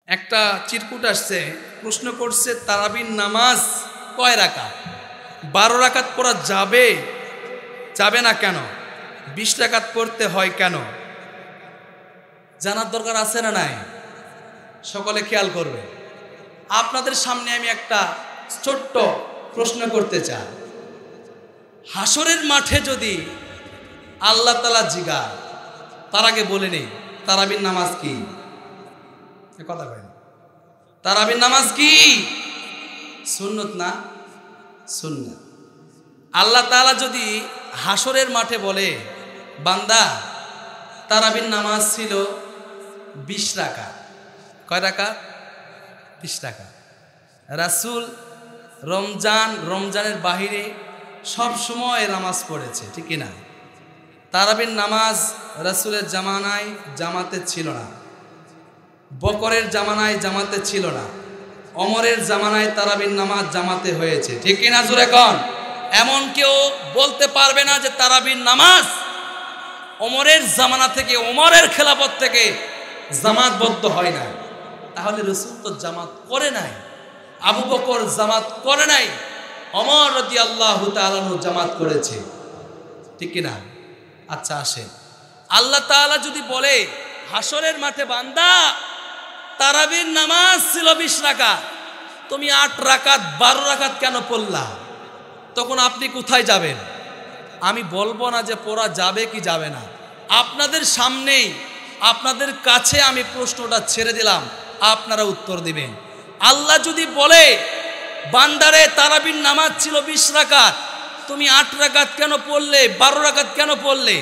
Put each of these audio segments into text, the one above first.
একটা চিরকুট আসছে, প্রশ্ন করছে তারাবির নামাজ কয় রাকাত? 12 রাকাত পড়া যাবে যাবে না কেন? 20 রাকাত পড়তে হয় কেন? জানার দরকার আছে না নাই? সকলে খেয়াল করবে। আপনাদের সামনে আমি একটা ছোট্ট প্রশ্ন করতে চাই। হাসরের মাঠে যদি আল্লাহ তাআলা জিজ্ঞাসা, তার আগে বলে নেই তারাবির নামাজ কি? কথা বলেন, তারাবির নামাজ কি? সুন্নত না সুন্নাত। আল্লাহ তাআলা যদি হাসরের মাঠে বলে, বান্দা তারাবির নামাজ ছিল 20 রাকাত, কয় রাকাত? 20 রাকাত। রাসূল রমজানের বাহিরে সব সময় নামাজ পড়েছে, ঠিক না? তারাবির নামাজ রাসূলের জামানায় জামাতে ছিল না, বকরের জামানায় জামাতে ছিল না, ওমরের জামানায় তারাবির নামাজ জামাতে হয়েছে, ঠিক না? জোরে কোন? এমন কেউ বলতে পারবে না যে তারাবির নামাজ ওমরের জামানা থেকে, ওমরের খেলাফত থেকে জামাতবদ্ধ হয় না। তাহলে রাসূল তো জামাত করে নাই, আবু বকর জামাত করে নাই, ওমর রাদিয়াল্লাহু তাআলা জামাত করেছে, ঠিক না? আচ্ছা আসেন, আল্লাহ তাআলা যদি বলে হাসরের মাঠে, বান্দা তারাবির নামাজ ছিল 20 রাকাত, তুমি 8 রাকাত 12 রাকাত কেন পড়লা? তখন আপনি কোথায় যাবেন? আমি বলবো না যে পড়া যাবে কি যাবে না। আপনাদের সামনেই, আপনাদের কাছে আমি প্রশ্নটা ছেড়ে দিলাম, আপনারা উত্তর দিবেন। আল্লাহ যদি বলে, বান্দারে তারাবির নামাজ ছিল 20 রাকাত, তুমি 8 রাকাত কেন পড়লে, 12 রাকাত কেন পড়লে?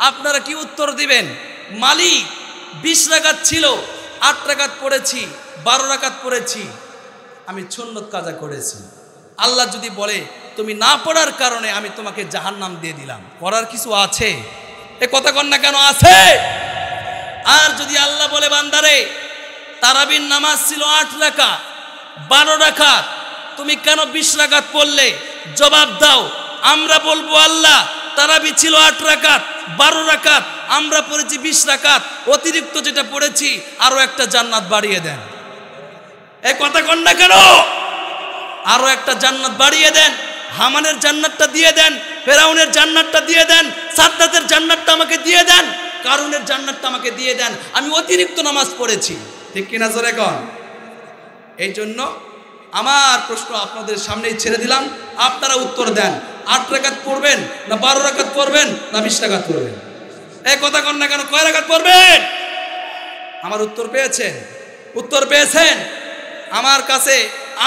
আপনারা কি উত্তর দিবেন? মালিক 20 রাকাত ছিল, 8 রাকাত পড়েছি, 12 রাকাত পড়েছি, আমি সুন্নত কাজা করেছি। আল্লাহ যদি বলে, তুমি না পড়ার কারণে আমি তোমাকে জাহান্নাম দিয়ে দিলাম, পড়ার কিছু আছে? এ কথা কন না কেন? আছে। আর যদি আল্লাহ বলে, বান্দারে তারাবির নামাজ ছিল 8 রাকাত 12 রাকাত, তুমি কেন 20 রাকাত পড়লে? জবাব দাও। আমরা বলবো, আল্লাহ তারাবি ছিল 8 রাকাত 12 রাকাত, আমরা পড়েছি 20 রাকাত, অতিরিক্ত যেটা পড়েছি আরো একটা জান্নাত বাড়িয়ে দেন। এই কথা কন না কেন? আরো একটা জান্নাত বাড়িয়ে দেন, হামানের জান্নাতটা দিয়ে দেন, ফেরাউনের জান্নাতটা দিয়ে দেন, সাদ্দাতের জান্নাতটা আমাকে দিয়ে দেন, কারুনের জান্নাতটা আমাকে দিয়ে দেন, আমি অতিরিক্ত নামাজ পড়েছি, ঠিক কিনা? জোরে কন। এই জন্য আমার প্রশ্ন আপনাদের সামনেই ছেড়ে দিলাম, আপনারা উত্তর দেন। 8 রাকাত পড়বেন না 12 রাকাত পড়বেন না 20 রাকাত পড়বেন? এই কথা কন না কেন? কয় রাকাত পড়বেন? আমার উত্তর পেয়েছেন? উত্তর পেয়েছেন? আমার কাছে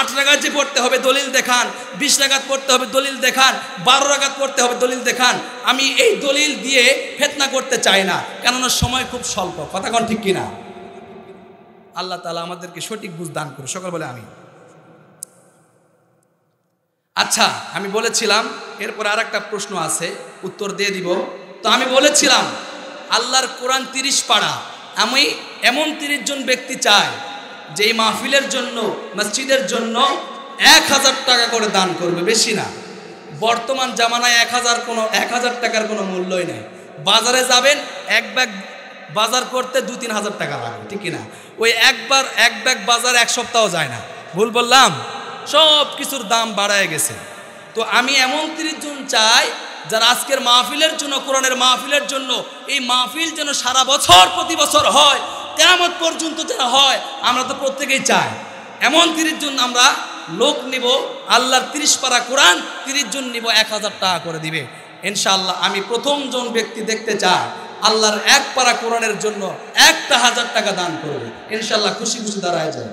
8 রাকাত যে পড়তে হবে দলিল দেখান, 20 রাকাত পড়তে হবে দলিল দেখান, 12 রাকাত পড়তে হবে দলিল দেখান। আমি এই দলিল দিয়ে ফিতনা করতে চাই না, কেননা সময় খুব স্বল্প। কথা কন, ঠিক কিনা? আল্লাহ তাআলা আমাদেরকে সঠিক বুঝ দান করুন, সকল বলে আমিন। আচ্ছা, আমি বলেছিলাম এরপর আর একটা প্রশ্ন আছে, উত্তর দিয়ে দিব। তো আমি বলেছিলাম আল্লাহর কোরআন 30 পারা, আমি এমন 30 জন ব্যক্তি চাই যে এই মাহফিলের জন্য, মসজিদের জন্য 1000 টাকা করে দান করবে, বেশি না। বর্তমান জামানায় 1000 টাকার কোনো মূল্যই নেই। বাজারে যাবেন, এক ব্যাগ বাজার করতে 2-3 হাজার টাকা লাগে, ঠিক না? ওই এক ব্যাগ বাজার 1 সপ্তাহ যায় না। ভুল বললাম? সব কিছুর দাম বাড়ায় গেছে। তো আমি এমন 30 জন চাই যারা আজকের মাহফিলের জন্য, কোরআনের মাহফিলের জন্য, এই মাহফিল যেন সারা বছর, প্রতি বছর হয়, কিয়ামত পর্যন্ত যেন হয়, আমরা তো প্রত্যেকেই চাই। এমন 30 জন আমরা লোক নিব, আল্লাহর 30 পারা কোরআন 30 জন নিব, 1000 টাকা করে দিবে ইনশাআল্লাহ। আমি প্রথম জন ব্যক্তি দেখতে চাই আল্লাহর 1 পারা কোরআনের জন্য 1000 টাকা দান করবে ইনশাআল্লাহ। খুশি খুশি দাঁড়ায় যায়,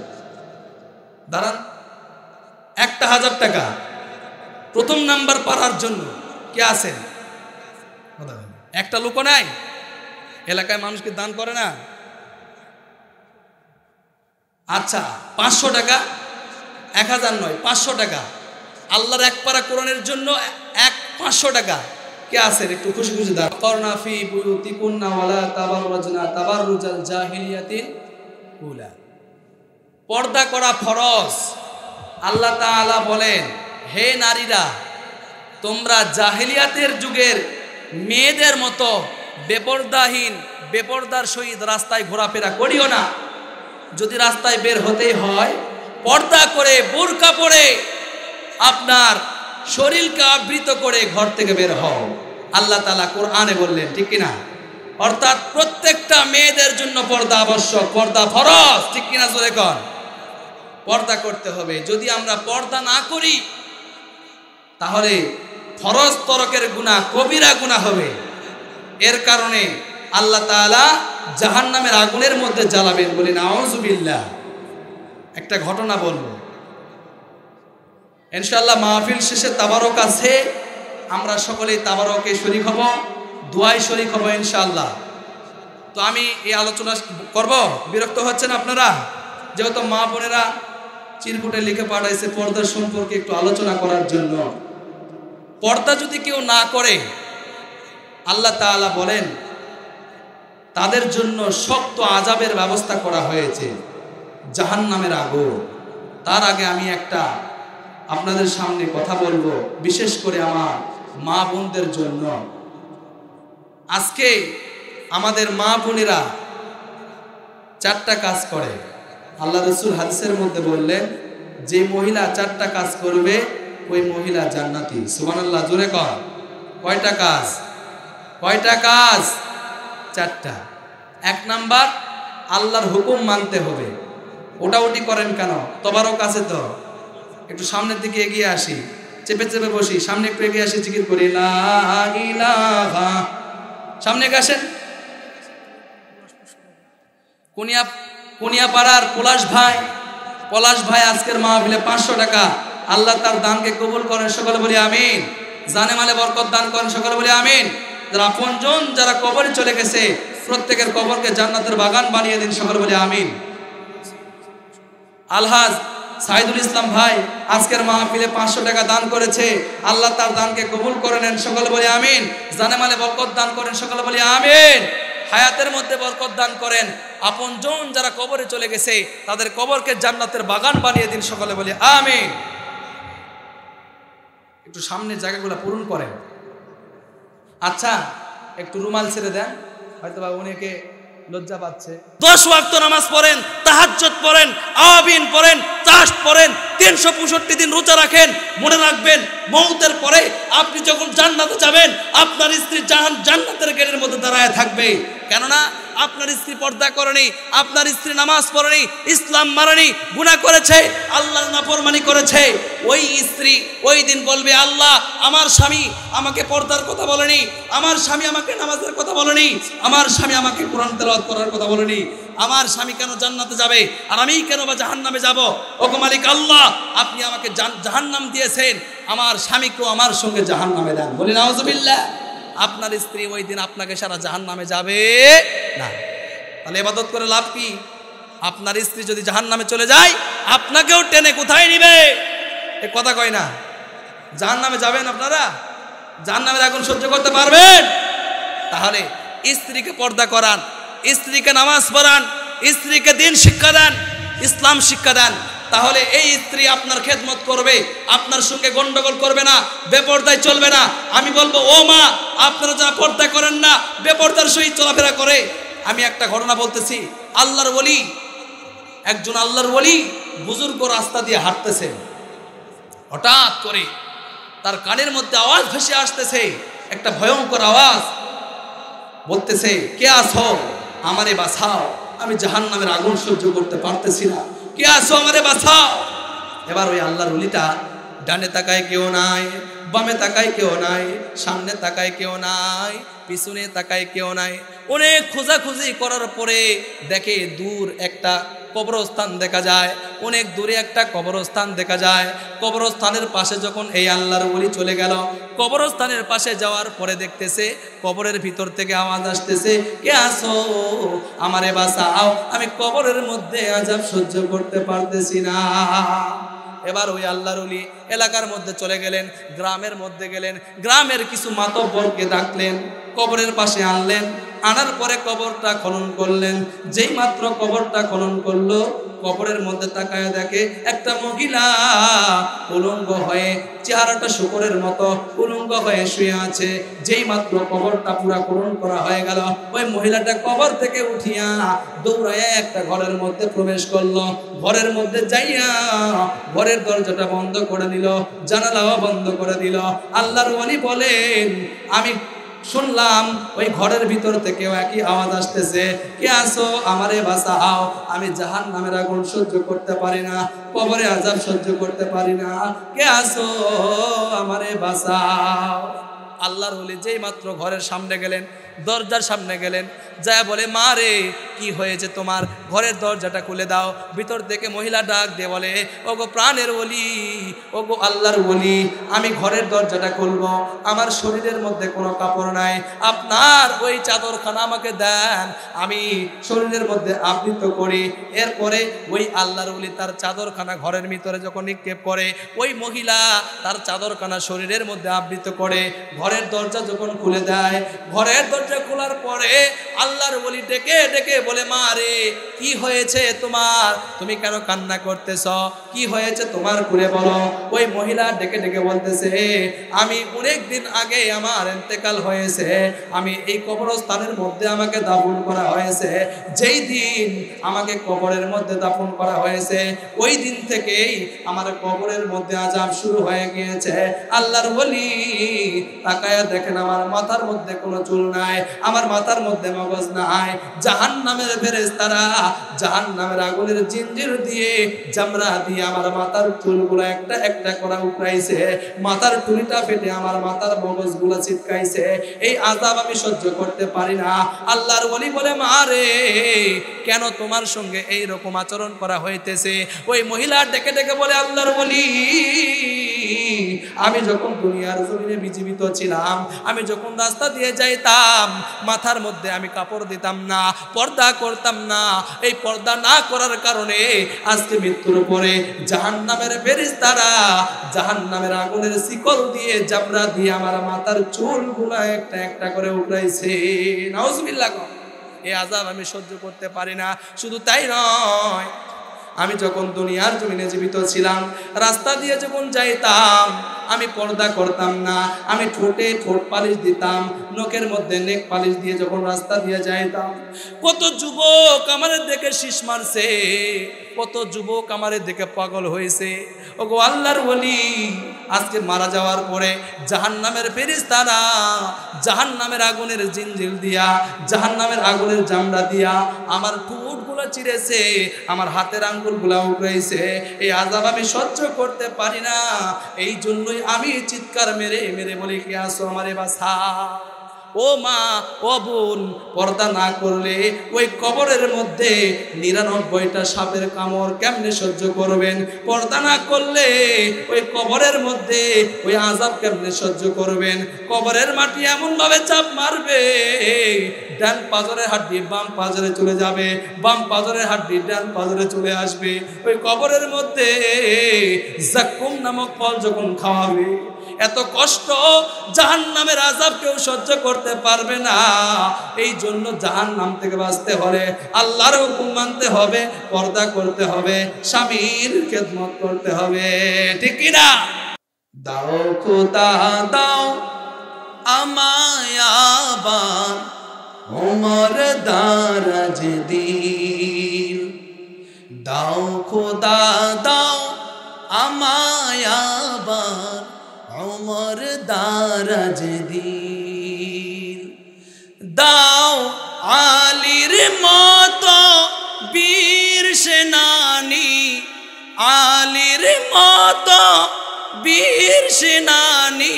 দাঁড়ান। 1000 টাকা প্রথম নাম্বার পারার জন্য কে আছেন? একটা লোক নাই? এলাকায় মানুষকে দান করে না? আচ্ছা, 500 টাকা, 1000 নয়, 500 টাকা আল্লাহর 1 পারা কোরআনের জন্য 500 টাকা কে আছেন? একটু খুশি খুশি দাঁড়ান। করনা ফি বুয়ুতিকুন্না ওয়ালা তাবাররাজনা তাবাররুজাল জাহিলিয়াতিল উলা। পর্দা করা ফরজ। আল্লাহ তাআলা বলেন, হে নারীরা, তোমরা জাহিলিয়াতের যুগের মেয়েদের মতো বেপরদাহীন, বেপরদার সহিত রাস্তায় ঘোরাফেরা করিও না। যদি রাস্তায় বের হতেই হয় পর্দা করে বোরকা পরে আপনার শরীরকে আবৃত করে ঘর থেকে বের হও। আল্লাহ তাআলা কোরআনে বললেন, ঠিক কিনা? অর্থাৎ প্রত্যেকটা মেয়েদের জন্য পর্দা আবশ্যক, পর্দা ফরজ, ঠিক কিনা? জোরে কর, পর্দা করতে হবে। যদি আমরা পর্দা না করি তাহলে ফরজ তরকের গুনাহ কবিরা গুনাহ হবে। এর কারণে আল্লাহ তাআলা জাহান্নামের আগুনের মধ্যে জ্বালাবেন। বলি নাউযুবিল্লাহ। একটা ঘটনা বলবো, ইনশাআল্লাহ মাহফিল শেষে তাবারক আছে, আমরা সকলেই তাবারকে শরীক হব, দোয়ায় শরীক হব ইনশাআল্লাহ। তো আমি এই আলোচনা করব, বিরক্ত হচ্ছেন আপনারা? যেহেতু মা বোনেরা চিরকুটে লিখে পাঠাইছে পর্দা সম্পর্কে একটু আলোচনা করার জন্য। পর্দা যদি কেউ না করে আল্লাহ তাআলা বলেন তাদের জন্য শক্ত আযাবের ব্যবস্থা করা হয়েছে, জাহান্নামের আগুন। তার আগে আমি একটা আপনাদের সামনে কথা বলবো, বিশেষ করে আমার মা বোনদের জন্য। আজকে আমাদের মা বোনেরা 4টা কাজ করে। আল্লাহ রাসূল হাদিসের মধ্যে বললেন, যে মহিলা 4টা কাজ করবে ওই মহিলা জান্নাতি। সুবহানাল্লাহ, জোরে কর। কয়টা কাজ? কয়টা কাজ? 4টা। 1 নাম্বার, আল্লাহর হুকুম মানতে হবে। ওটাউটি করেন কেন? তবারক আছে তো, একটু সামনের দিকে এগিয়ে আসি, চেপে চেপে বসি, সামনে একটু এগিয়ে আসি, জিকির করি লা ইলাহা। সামনে আসেন। কুনিয়াপাড়ার পলাশ ভাই আজকের মাহফিলে 500 টাকা। আল্লাহ তার দানকে কবুল করেন, সকলে বলি আমিন। জানে মালে বরকত দান করেন, সকলে বলি আমিন। যারা আপনজন যারা কবরে চলে গেছে প্রত্যেকের কবরকে জান্নাতের বাগান বানিয়ে দিন, সকলে বলি আমিন। আলহাজ সাইদুল ইসলাম ভাই আজকের মাহফিলে 500 টাকা দান করেছে, আল্লাহ তার দানকে কবুল করে নেন, সকলে বলি আমিন। জানে মালে বরকত দান করেন, সকলে বলি আমিন। হায়াতের মধ্যে বরকত দান করেন, আপনজন যারা কবরে চলে গেছে তাদের কবরকে জান্নাতের বাগান বানিয়ে দিন, সকলে বলি আমিন। একটু সামনের জায়গাগুলো পূরণ করেন। আচ্ছা, একটু রুমাল ছেড়ে দেন, হয়তো বা অনেকে লজ্জা পাচ্ছে। 10 ওয়াক্ত নামাজ পড়েন, তাহাজ্জুদ পড়েন, আওয়াবিন পড়েন, চাষ পড়েন, 365 দিন রোজা রাখেন। মনে রাখবেন, মওতের পরে আপনি যখন জান্নাতে যাবেন আপনার স্ত্রী জান্নাতের গেটের মধ্যে দাঁড়ায় থাকবে। কেননা আপনার স্ত্রী পর্দা করেনি, আপনার স্ত্রী নামাজ পড়েনি, ইসলাম মানেনি, গুনাহ করেছে, আল্লাহর নাফরমানি করেছে। ওই স্ত্রী ওই দিন বলবে, আল্লাহ আমার স্বামী আমাকে পর্দার কথা বলেনি, আমার স্বামী আমাকে নামাজের কথা বলেনি, আমার স্বামী আমাকে কোরআন তেলাওয়াত করার কথা বলেনি, আমার স্বামী কেন জান্নাতে যাবে আর আমি কেন বা জাহান্নামে যাব? ওগো মালিক আল্লাহ, আপনি আমাকে জাহান্নাম দিয়েছেন, আমার স্বামীকেও আমার সঙ্গে জাহান্নামে দেন। বলি নাউযুবিল্লাহ। আপনার স্ত্রী ওই দিন আপনাকে সারা জাহান্নামে যাবে না। তাহলে ইবাদত করে লাভ কি? আপনার স্ত্রী যদি জাহান্নামে চলে যায় আপনাকেও টেনে কোথায় নিবে? এ কথা কয় না। জাহান্নামে যাবেন আপনারা? জাহান্নামের আগুন সহ্য করতে পারবেন? তাহলে স্ত্রীকে পর্দা করান, স্ত্রীকে নামাজ পড়ান, স্ত্রীকে দ্বীন শিক্ষা দেন, ইসলাম শিক্ষা দেন। তাহলে এই স্ত্রী আপনার খেদমত করবে, আপনার সঙ্গে গন্ডগোল করবে না, বেপরদায় চলবে না। আমি বলবো, ও মা, আপনারা যারা পর্দা করেন না, বেপরদার সহিত চলাফেরা করে। আমি একটা ঘটনা বলতেছি। আল্লাহর ওলি, একজন আল্লাহর ওলি বুজুর্গ রাস্তা দিয়ে হাঁটতেছে, হঠাৎ করে তার কানের মধ্যে আওয়াজ ভেসে আসতেছে, একটা ভয়ঙ্কর আওয়াজ। বলতেছে, কে আছো? আমারে বাঁচাও, আমি জাহান্নামের আগুন সহ্য করতে পারতেছি না, কে আছো? আমারে বাঁচাও। এবার ওই আল্লাহর ওলিটা ডানে তাকায় কেউ নাই, বামে তাকায় কেউ নাই, সামনে তাকায় কেউ নাই, পিছনে তাকায় কেউ নাই। অনেক খোঁজাখুঁজি করার পরে দেখে দূর একটা কবরস্থান দেখা যায়, অনেক দূরে একটা কবরস্থান দেখা যায়। কবরস্থানের পাশে যখন এই আল্লাহর ওলি চলে গেল, কবরস্থানের পাশে যাওয়ার পরে দেখতেছে কবরের ভিতর থেকে আওয়াজ আসতেছে, কে আছো? আমারে বাঁচাও, আমি কবরের মধ্যে আযাব সহ্য করতে পারতেছি না। এবার ওই আল্লাহর ওলি এলাকার মধ্যে চলে গেলেন, গ্রামের মধ্যে গেলেন, গ্রামের কিছু মাতব্বরকে ডাকলেন, কবরের পাশে আনলেন, আনার পরে কবরটা খনন করলেন। যেই মাত্র কবরটা খনন করলো, কবরের মধ্যে তাকায় দেখে একটা মহিলা উলঙ্গ হয়ে, চেহারাটা শুকরের মতো উলঙ্গ হয়ে শুয়ে আছে। যেই মাত্র কবরটা পুরা খনন করা হয়ে গেল, ওই মহিলাটা কবর থেকে উঠিয়া দৌড়াইয়া একটা ঘরের মধ্যে প্রবেশ করলো। ঘরের মধ্যে যাইয়া ঘরের দরজাটা বন্ধ করে দিল, জানালাও বন্ধ করে দিল। আল্লাহর ওয়ালি বলেন, আমি শুনলাম ওই ঘরের ভিতর থেকেও একই আওয়াজ আসতেছে, কে আসো আমারে বাঁচাও, আমি জাহান্নামের আগুন সহ্য করতে পারি না, কবরে আযাব সহ্য করতে পারি না, কে আসো আমারে বাঁচাও। আল্লাহর ওলি যেই মাত্র ঘরের সামনে গেলেন, দরজার সামনে গেলেন, যায় বলে, মা রে কি হয়েছে তোমার, ঘরের দরজাটা খুলে দাও। ভিতর থেকে মহিলা ডাক দিয়ে বলে, ওগো প্রাণের ওলি, ওগো আল্লাহর ওলি, আমি ঘরের দরজাটা খুলবো, আমার শরীরের মধ্যে কোনো কাপড় নাই, আপনার ওই চাদরখানা আমাকে দেন, আমি শরীরের মধ্যে আবৃত করি। এরপরে ওই আল্লাহর ওলি তার চাদরখানা ঘরের ভিতরে যখন নিক্ষেপ করে, ওই মহিলা তার চাদরখানা শরীরের মধ্যে আবৃত করে ঘরের দরজা যখন খুলে দেয়, ঘরের দরজা খোলার পরে আল্লাহর ওলি ডেকে ডেকে বলে, মা রে কি হয়েছে তোমার, তুমি কেন কান্না করতেছ, কি হয়েছে তোমার খুলে বলো। ওই মহিলা ডেকে ডেকে বলতেছে, আমি অনেক দিন আগে আমার ইন্তেকাল হয়েছে, আমি এই কবরস্থানের মধ্যে আমাকে দাফন করা হয়েছে। যেই দিন আমাকে কবরের মধ্যে দাফন করা হয়েছে, ওই দিন থেকেই আমার কবরের মধ্যে আযাব শুরু হয়ে গিয়েছে। আল্লাহর ওলি তাকায়া দেখেন, আমার মাথার মধ্যে কোনো চুল নাই, আমার মাথার মধ্যে মগজ নাই। জাহান্নামের ফেরেশতারা জাহান্নামের আগুনের জিঞ্জির দিয়ে, জামরা দিয়ে আমার মাথার চুলগুলো একটা একটা করে উপড়াইছে, মাথার টুলিটা ফেটে আমার মাথার মগজগুলো ছিটকাইছে। এই আযাব আমি সহ্য করতে পারি না। আল্লাহর ওলি বলে, মা রে কেন তোমার সঙ্গে এই রকম আচরণ করা হইতেছে? ওই মহিলা ডেকে ডেকে বলে, আল্লাহর ওলি, আমি যখন দুনিয়ার জমিনে জীবিত ছিলাম, আমি যখন রাস্তা দিয়ে যাইতাম, মাথার মধ্যে আমি কাপড় দিতাম না, পর্দা করতাম না। এই পর্দা না করার কারণে আজকে মৃত্যুর পরে জাহান্নামের ফেরেশতারা জাহান্নামের আগুনের শিকল দিয়ে, জামরা দিয়ে আমার মাথার চুলগুলা একটা একটা করে উঠাইছে। নাউজুবিল্লাহ। এই আযাব আমি সহ্য করতে পারি না। শুধু তাই নয়, আমি যখন দুনিয়ার জমিনে জীবিত ছিলাম, রাস্তা দিয়ে যখন যাইতাম, আমি পর্দা করতাম না, আমি ঠোঁটে ঠোঁট পালিশ দিতাম, নখের মধ্যে নেক পালিশ দিয়ে যখন রাস্তা দিয়ে যাইতাম, কত যুবক আমারে দেখে শীষ মারছে, কত যুবক আমারে দেখে পাগল হয়েছে। ওগো আল্লাহর ওলি, আজকে মারা যাওয়ার পরে জাহান্নামের ফেরেশতারা জাহান্নামের আগুনের জিঞ্জির দিয়া, জাহান্নামের আগুনের জামড়া দিয়া আমার ঠোঁটগুলো চিরেছে, আমার হাতের আঙ্গুলগুলো উঠেছে। এই আযাব আমি সহ্য করতে পারি না। এই জন্যই আমি চিৎকার মেরে মেরে বলি, কে আসো আমারে বাঁচাও। ও মা, ও বোন, পর্দা না করলে ওই কবরের মধ্যে ৯৯টা সাপের কামড় কেমনে সহ্য করবেন? পর্দা না করলে ওই কবরের মধ্যে ওই আযাব কেমনে সহ্য করবেন? কবরের মাটি এমন ভাবে চাপ মারবে, ডান পাজরের হাড্ডি বাম পাজরে চলে যাবে, বাম পাজরের হাড্ডি ডান পাজরে চলে আসবে। ওই কবরের মধ্যে জাক্কুম নামক ফল যখন খাওয়াবে, এত কষ্ট জাহান্নামের আযাব কেউ সহ্য করতে পারবে না। এই জন্য জাহান্নাম থেকে বাঁচতে হলে আল্লাহর হুকুম মানতে হবে, পর্দা করতে হবে, স্বামীর খেদমত করতে হবে, ঠিক কি না? দাও খোদা দাও আমায় আবার ওমর দারাজ দিল, দাও খোদা দাও আমায় আবার ওমর দারাজ দিল, দাও আলীর মতো বীর সেনানী, আলীর মতো বীর সেনানী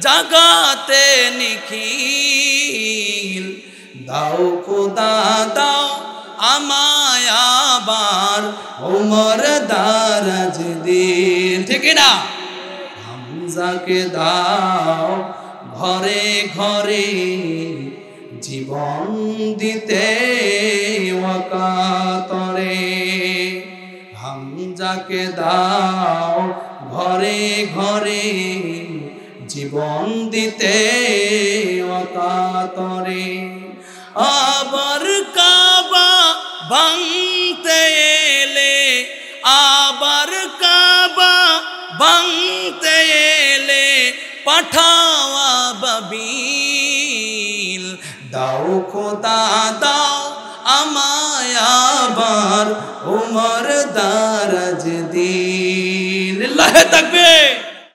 জাগাতে নিখিল, দাও খোদা দাও আমায় আবার ওমর দারাজ দিল, ঠিক না? হামজাকে দাও ঘরে ঘরে জীবন দিতে ওয়াকাতরে, যাকে দাও ঘরে ঘরে জীবন দিতে অকাতরে। আবার কাবা ভাঙতে এলে, আবার কাবা ভাঙতে এলে পাঠাও আবাবিল। দাও খোদা দাও আমায় আবার উমর দারাজ দিন। আল্লাহু তাকবীর।